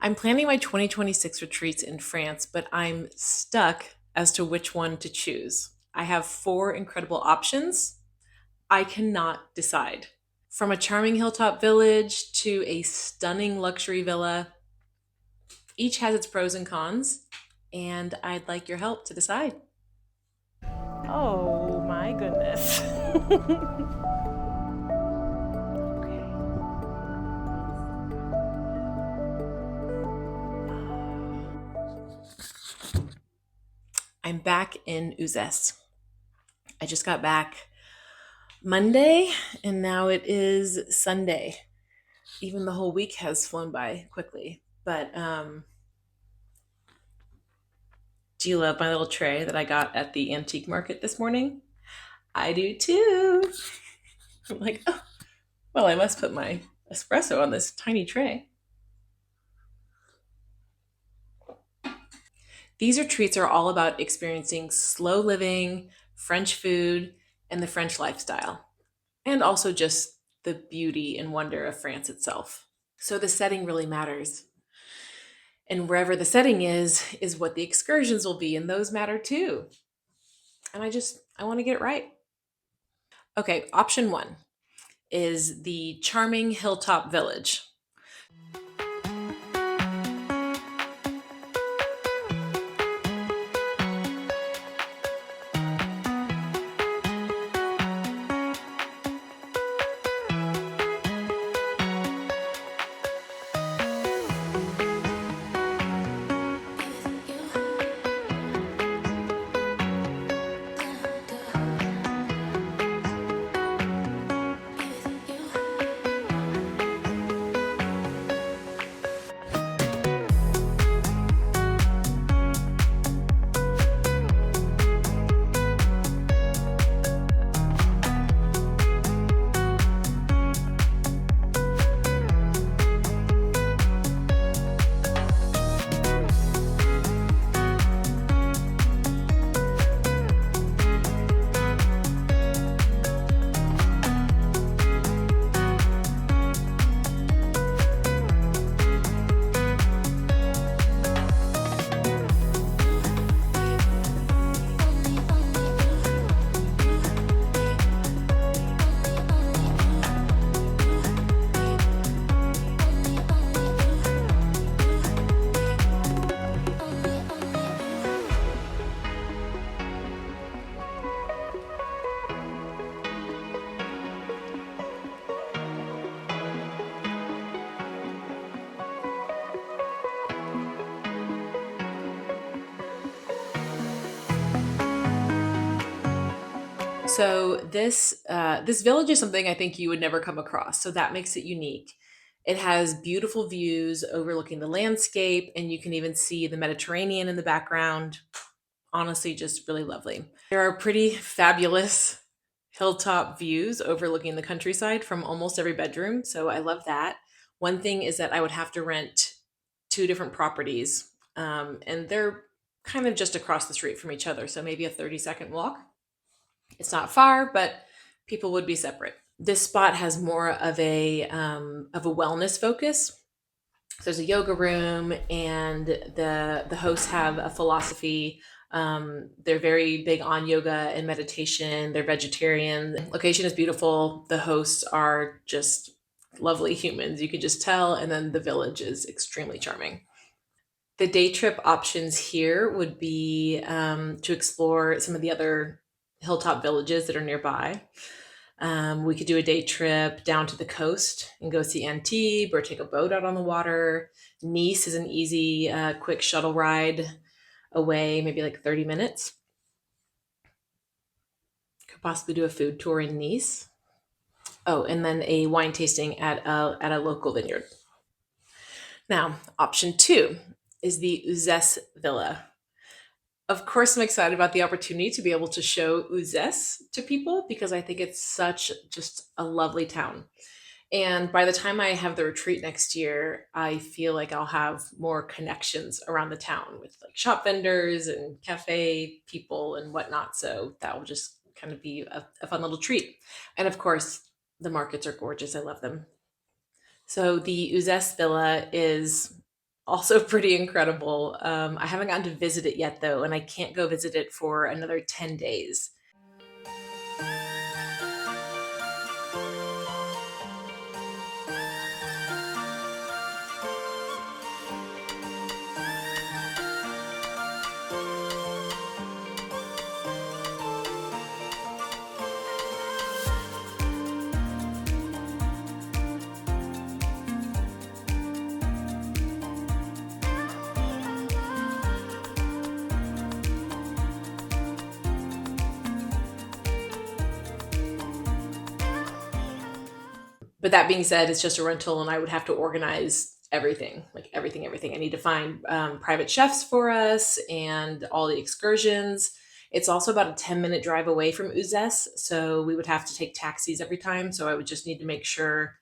I'm planning my 2026 retreats in France, but I'm stuck as to which one to choose. I have four incredible options. I cannot decide. From a charming hilltop village to a stunning luxury villa, each has its pros and cons, and I'd like your help to decide. Oh my goodness. I'm back in Uzes. I just got back Monday, and now it is Sunday. Even the whole week has flown by quickly. But do you love my little tray that I got at the antique market this morning? I do too. I'm like, oh, well, I must put my espresso on this tiny tray. These retreats are all about experiencing slow living, French food, and the French lifestyle, and also just the beauty and wonder of France itself. So the setting really matters. And wherever the setting is what the excursions will be, and those matter too. And I want to get it right. Okay, option one is the charming Hilltop Village. So this village is something I think you would never come across. So that makes it unique. It has beautiful views overlooking the landscape, and you can even see the Mediterranean in the background. Honestly, just really lovely. There are pretty fabulous hilltop views overlooking the countryside from almost every bedroom. So I love that. One thing is that I would have to rent two different properties, and they're kind of just across the street from each other. So maybe a 30-second walk. It's not far, but people would be separate. This spot has more of a wellness focus. So there's a yoga room, and the hosts have a philosophy. They're very big on yoga and meditation. They're vegetarian. The location is beautiful. The hosts are just lovely humans. You can just tell. And then the village is extremely charming. The day trip options here would be to explore some of the other hilltop villages that are nearby. We could do a day trip down to the coast and go see Antibes or take a boat out on the water. Nice is an easy, quick shuttle ride away, maybe like 30 minutes. Could possibly do a food tour in Nice. Oh, and then a wine tasting at a local vineyard. Now, option two is the Uzes Villa. Of course, I'm excited about the opportunity to be able to show Uzes to people because I think it's such just a lovely town. And by the time I have the retreat next year, I feel like I'll have more connections around the town with like shop vendors and cafe people and whatnot. So that will just kind of be a fun little treat. And of course, the markets are gorgeous. I love them. So the Uzes Villa is Also pretty incredible. I haven't gotten to visit it yet though, and I can't go visit it for another 10 days. But that being said, it's just a rental, and I would have to organize everything, like everything, everything. I need to find private chefs for us and all the excursions. It's also about a 10-minute drive away from Uzes, so we would have to take taxis every time. So I would just need to make sure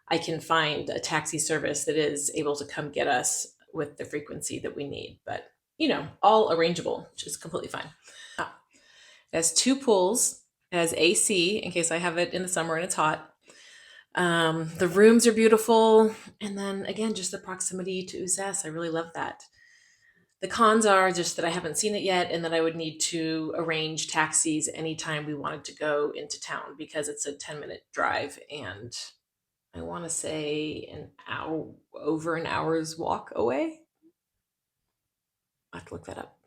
I can find a taxi service that is able to come get us with the frequency that we need. But, all arrangeable, which is completely fine. It has two pools, it has AC in case I have it in the summer and it's hot. The rooms are beautiful. And then again, just the proximity to Uzes. I really love that. The cons are just that I haven't seen it yet and that I would need to arrange taxis anytime we wanted to go into town because it's a 10-minute drive and I want to say an hour, over an hour's walk away. I have to look that up.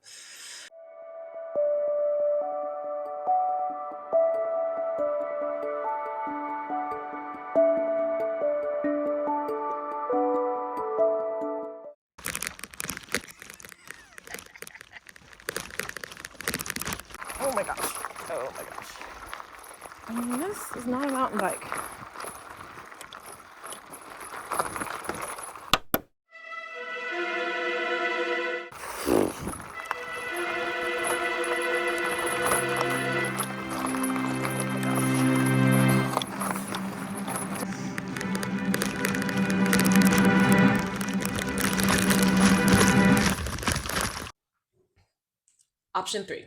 Oh my gosh. Oh my gosh. This is not a mountain bike. Option 3,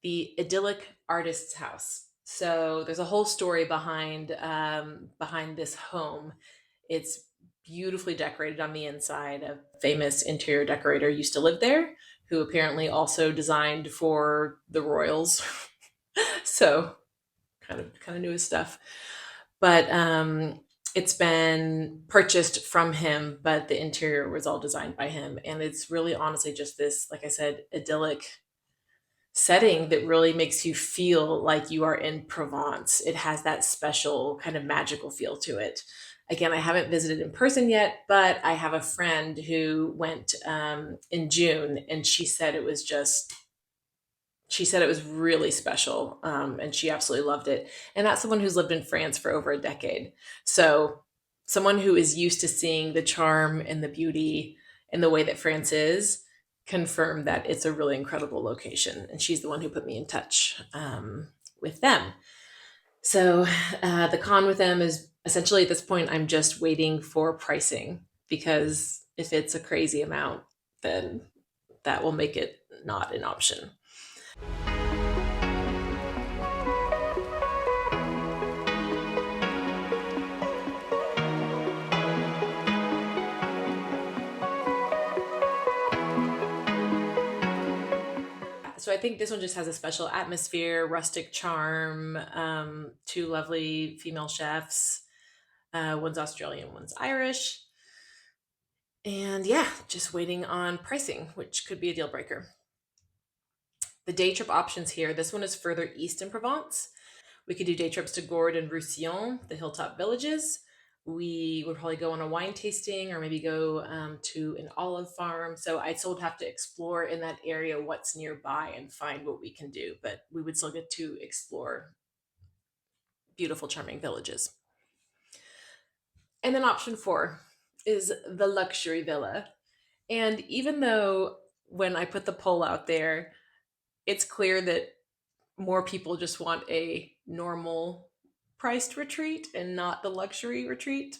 the Idyllic Artist's House. So there's a whole story behind this home. It's beautifully decorated on the inside. A famous interior decorator used to live there, who apparently also designed for the royals. So kind of knew his stuff. But it's been purchased from him, but the interior was all designed by him, and it's really honestly just this, like I said, idyllic setting that really makes you feel like you are in Provence. It has that special kind of magical feel to it. Again, I haven't visited in person yet, but I have a friend who went in June, and she said it was really special, and she absolutely loved it. And that's someone who's lived in France for over a decade. So, someone who is used to seeing the charm and the beauty and the way that France is confirmed that it's a really incredible location. And she's the one who put me in touch with them. So, the con with them is essentially at this point, I'm just waiting for pricing because if it's a crazy amount, then that will make it not an option. So I think this one just has a special atmosphere, rustic charm, two lovely female chefs. One's Australian, one's Irish. And yeah, just waiting on pricing, which could be a deal breaker. The day trip options here, this one is further east in Provence. We could do day trips to Gourd and Roussillon, the hilltop villages. We would probably go on a wine tasting or maybe go to an olive farm. So I still would have to explore in that area what's nearby and find what we can do, but we would still get to explore beautiful, charming villages. And then option 4 is the luxury villa. And even though when I put the poll out there, it's clear that more people just want a normal priced retreat and not the luxury retreat.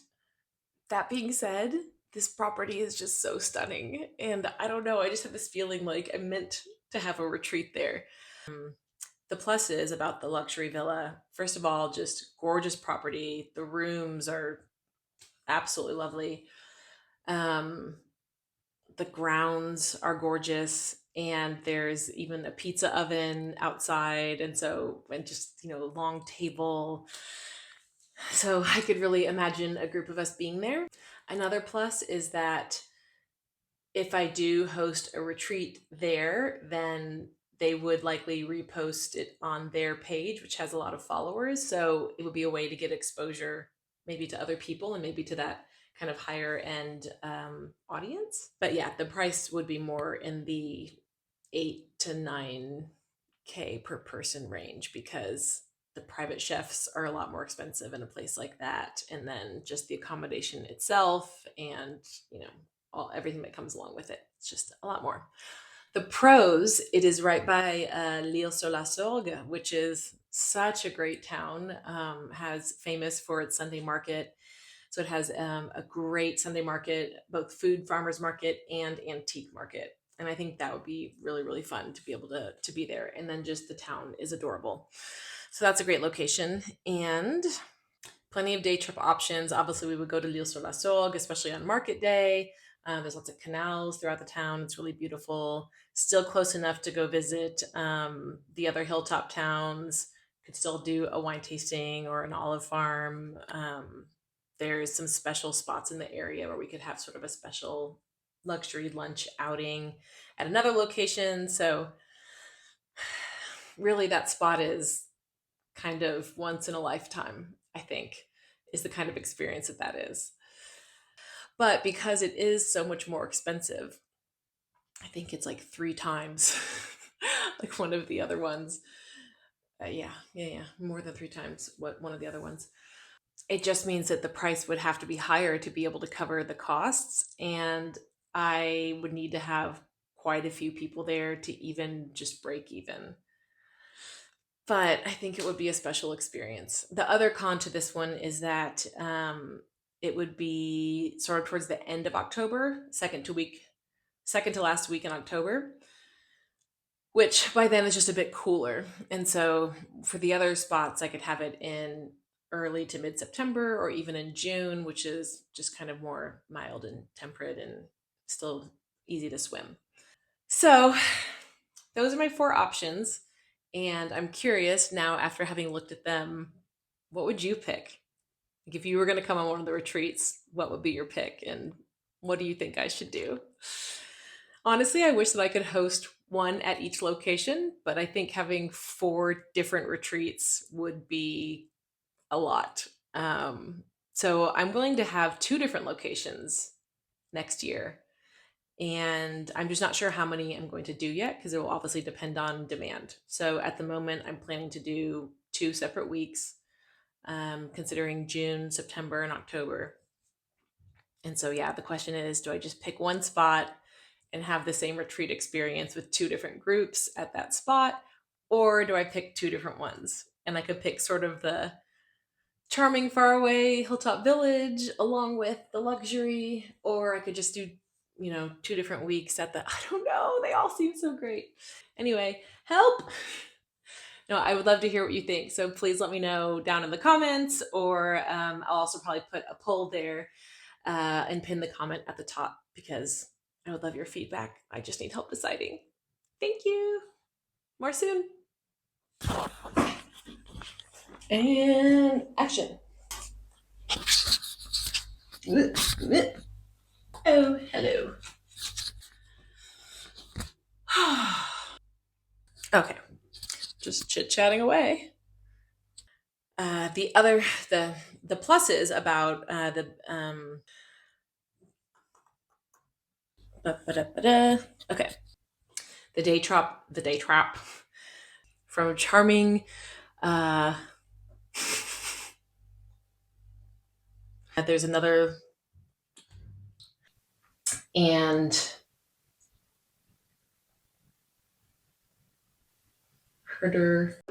That being said, this property is just so stunning. And I don't know, I just have this feeling like I'm meant to have a retreat there. The pluses about the luxury villa, first of all, just gorgeous property. The rooms are absolutely lovely. Um, the grounds are gorgeous, and there's even a pizza oven outside, and so and just long table, so I could really imagine a group of us being there. Another plus is that if I do host a retreat there, then they would likely repost it on their page, which has a lot of followers. So it would be a way to get exposure maybe to other people and maybe to that kind of higher end audience. But yeah, the price would be more in the 8 to 9K per person range, because the private chefs are a lot more expensive in a place like that. And then just the accommodation itself and, everything that comes along with it. It's just a lot more. The pros, it is right by L'Île sur la Sorgue, which is such a great town, has famous for its Sunday market. So it has a great Sunday market, both food farmers market and antique market. And I think that would be really, really fun to be able to be there. And then just the town is adorable. So that's a great location. And plenty of day trip options. Obviously, we would go to L'Île sur la Sorgue, especially on market day. There's lots of canals throughout the town. It's really beautiful. Still close enough to go visit the other hilltop towns. Could still do a wine tasting or an olive farm. There's some special spots in the area where we could have sort of a special luxury lunch outing at another location. So, really, that spot is kind of once in a lifetime, I think, is the kind of experience that is. But because it is so much more expensive, I think it's like 3 times like one of the other ones. Yeah, more than 3 times what one of the other ones. It just means that the price would have to be higher to be able to cover the costs. And I would need to have quite a few people there to even just break even. But I think it would be a special experience. The other con to this one is that it would be sort of towards the end of October, second to last week in October, which by then is just a bit cooler. And so for the other spots, I could have it in early to mid September or even in June, which is just kind of more mild and temperate and still easy to swim. So those are my 4 options. And I'm curious now, after having looked at them, what would you pick? Like, if you were going to come on one of the retreats, what would be your pick? And what do you think I should do? Honestly, I wish that I could host one at each location, but I think having 4 different retreats would be a lot. So I'm going to have 2 different locations next year. And I'm just not sure how many I'm going to do yet, because it will obviously depend on demand. So at the moment, I'm planning to do 2 separate weeks, considering June, September, and October. And so, yeah, the question is, do I just pick one spot and have the same retreat experience with 2 different groups at that spot? Or do I pick 2 different ones? And I could pick sort of the charming faraway hilltop village along with the luxury, or I could just do 2 different weeks at the, I don't know, they all seem so great. Anyway, help. No, I would love to hear what you think, so please let me know down in the comments, or I'll also probably put a poll there and pin the comment at the top, because I would love your feedback. I just need help deciding. Thank you. More soon. And action. Oh, hello. Okay, just chit-chatting away. The pluses about okay, the day trap from charming uh there's another, and herder